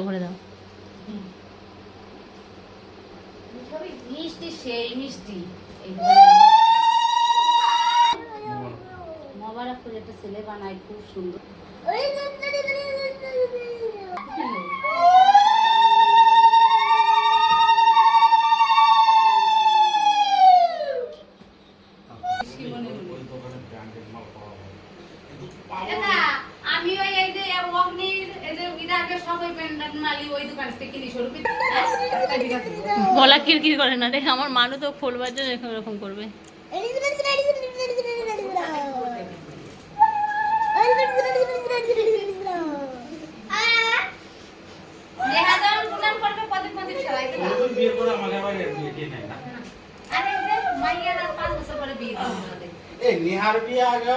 ভরে দাও। মিষ্টি সেই মিষ্টি মোবারক করে একটা ছেলে বানায় খুব সুন্দর। আমি ওই এই যে অগ্নির এই যে ইরাকে সবাই পেন্ডাল মালি ওই দোকান থেকে কিনি স্বরূপী গলা কিরকির করে না দেখ, আমার মানু তো ফোলবার জন্য এরকম করবে। निहार भी आ गया।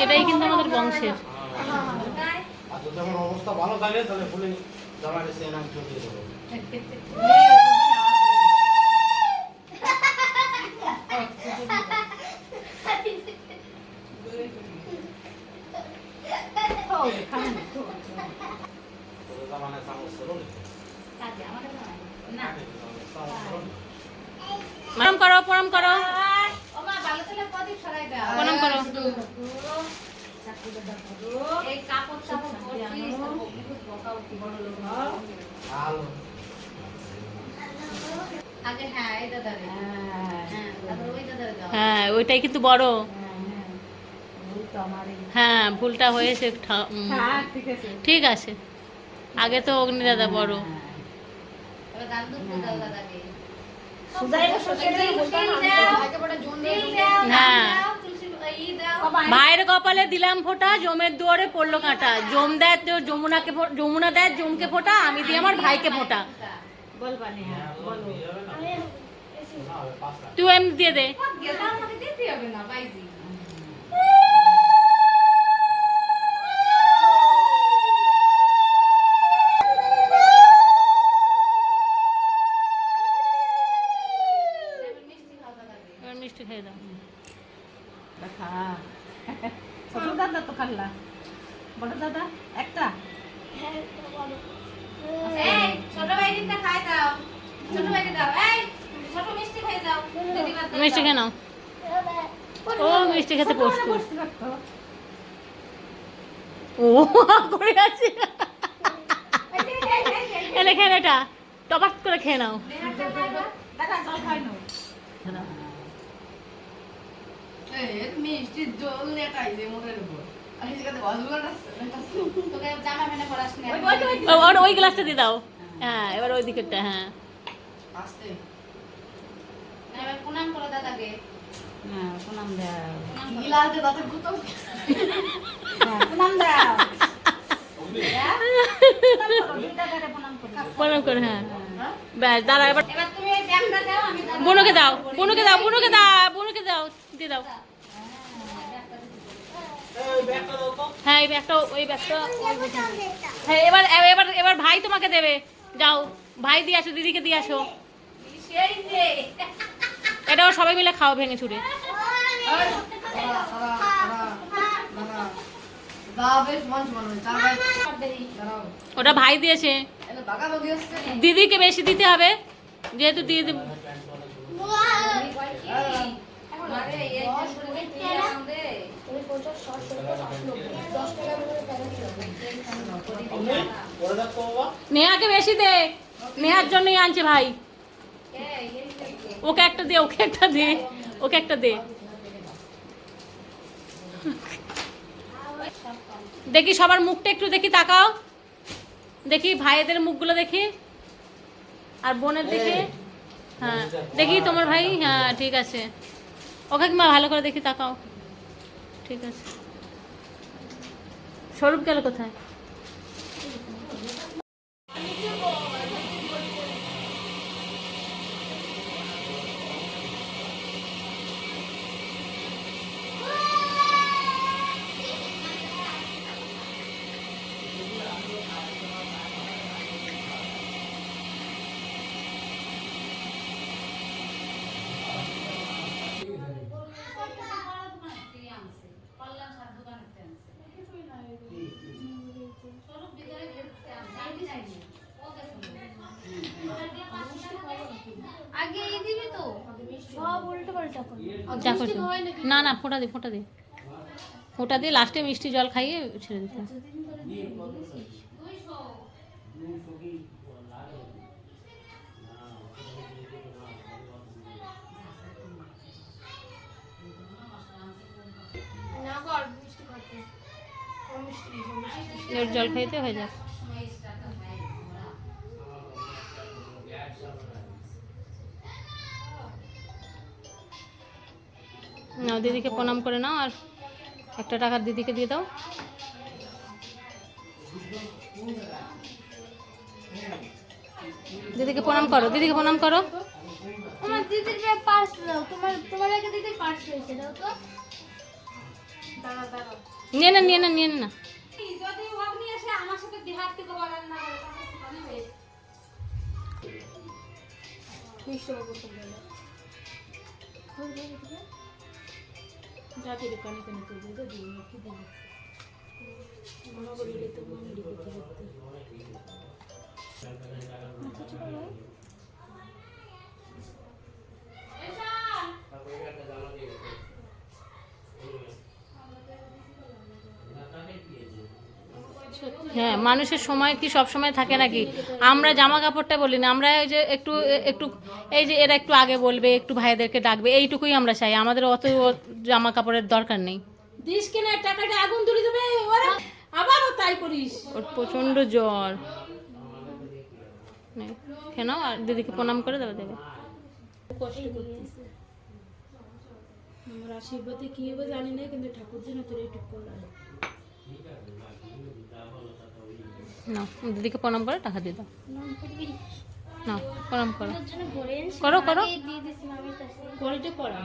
এটাই কিন্তু আমাদের বংশের। যখন অবস্থা ভালো থাকে তাহলে ফুলে জামাইকে সে নাম চলে দেবো। প্রণাম করো, প্রণাম করো, প্রণাম করো। হ্যাঁ ওইটাই কিন্তু বড়। হ্যাঁ ভুলটা হয়েছে, ঠিক আছে। আগে তো অগ্নি দাদা বড়। হ্যাঁ ভাইয়ের কপালে দিলাম ফোঁটা, জমের দুয়ারে পড়লো কাঁটা। জম দেয় তো যমুনাকে, যমুনা দেয় জমকে ফোঁটা, আমি দিই আমার ভাইকে ফোঁটা। তুই এমনি দিয়ে দে। মিষ্টি খেয়ে দাও। দেখা ছোট দাদা তো খাল্লা, বড় দাদা একটা। এই ছোট ভাইটা খাই দাও, ছোট ভাইকে দাও। এই ছোট মিষ্টি খাই দাও, দিদিবার দাও। মিষ্টি খেয়ে নাও। ও মিষ্টি খেতে প্রস্তুত। ও করে আছে। এনে খেয়ে এটা টপাক করে খেয়ে নাও। দাদা জল খাই নাও। মিষ্টির জল দেখাই যে মুখের উপর। আর এই জায়গাতে গজগুলো আছে। তোকে জামা মেনে পড়াস না। ওই গ্লাসটা দিয়ে দাও। হ্যাঁ এবার ওই দিকেরটা। হ্যাঁ আস্তে। এবার প্রণাম করো দাদাকে। হ্যাঁ প্রণাম দাও, গিলাস দিয়ে দাঁতের গুঁতো। হ্যাঁ প্রণাম দাও। প্রণাম করে। হ্যাঁ ব্যাস দাঁড়া এবার এবার তুমি এই ব্যাগটা দাও, আমি দাদা- বুনুকে দাও, বুনুকে দাও, বুনুকে দাও, বুনুকে দাও, দিয়ে দাও। এই ব্যাগটা দাও তো। হ্যাঁ এই ব্যাগটা, ওই ব্যাগটা হ্যাঁ এবার এবার এবার ভাই তোমাকে দেবে। যাও ভাই দিয়ে আসো, দিদিকে দিয়ে আসো। সেই রে। এটাও সবাই মিলে খাও ভেঙে চুরে। ওটা ভাই দিয়েছে, দিদিকে বেশি দিতে হবে যেহেতু দিদি। আরে এই যে শুনে দিয়ে আমাদের অমনি করে দাও তো বাবা। নেহাকে বেশি দে, নেহার জন্যই আনছে ভাই। এই ওকে একটা দে, ওকে একটা দে, ওকে একটা দে। দেখি সবার মুখটা একটু দেখি, তাকাও দেখি, ভাইদের মুখগুলো দেখি আর বোনের দেখি। হ্যাঁ দেখি তোমার ভাই। হ্যাঁ ঠিক আছে, ওকে মা ভালো করে দেখি, তাকাও। ঠিক আছে। স্বরূপ গেল কোথায়? আগে এই দিবি তো সব উল্টো পাল্টা করে। যা করছো। না না ফোঁটা দে, ফোঁটা দে, ফোঁটা দিয়ে লাস্টে মিষ্টি জল খাইয়ে ছেড়ে দিতে হবে। না কর মিষ্টি খাতে। কম মিষ্টি এর জল খাইতে হয়ে যাক। নাও দিদিকে প্রণাম করে নাও আর একটা টাকা দিদিকে দিয়ে দাও। দিদিকে প্রণাম করো, দিদিকে প্রণাম করো। তোমার দিদির পার্স দাও, তোমার আগে দিদির পার্স রয়েছে, দাও তো। দাঁড়া দাঁড়া। নিয়ে না, নিয়ে না, নিয়ে না। যদি অগ্নি এসে আমার সাথে বিহার থেকে বলার না করে তাহলে কি বানাবে? হ্যাঁ মানুষের সময় কি সব সময় থাকে নাকি? আমরা জামা কাপড়টা বলি না, আমরা এই যে একটু একটু এই যে এরা একটু আগে বলবে, একটু ভাইদেরকে ডাকবে, এইটুকুই আমরা চাই। আমাদের অত জামা কাপড়ের দরকার নেই। দিস কিনা টাকাটা আগুন তুলে দেবে, ওরা আবারও তাই করিস। ওর প্রচণ্ড জ্বর। কেন আর দিদিকে প্রণাম করে দেবে দেবে। কষ্ট করতেছে আমার আশীর্বাদে কি হবে জানি না, কিন্তু ঠাকুর যেন তোর এইটুক করলাম। না দিদিকে প্রণাম করে টাকা দিয়ে দাও। না প্রণাম করো, তোর জন্য ভরে এনেছি, করো করো। দিয়ে দিয়েছি মামির কাছে। কোয়ালিটি করা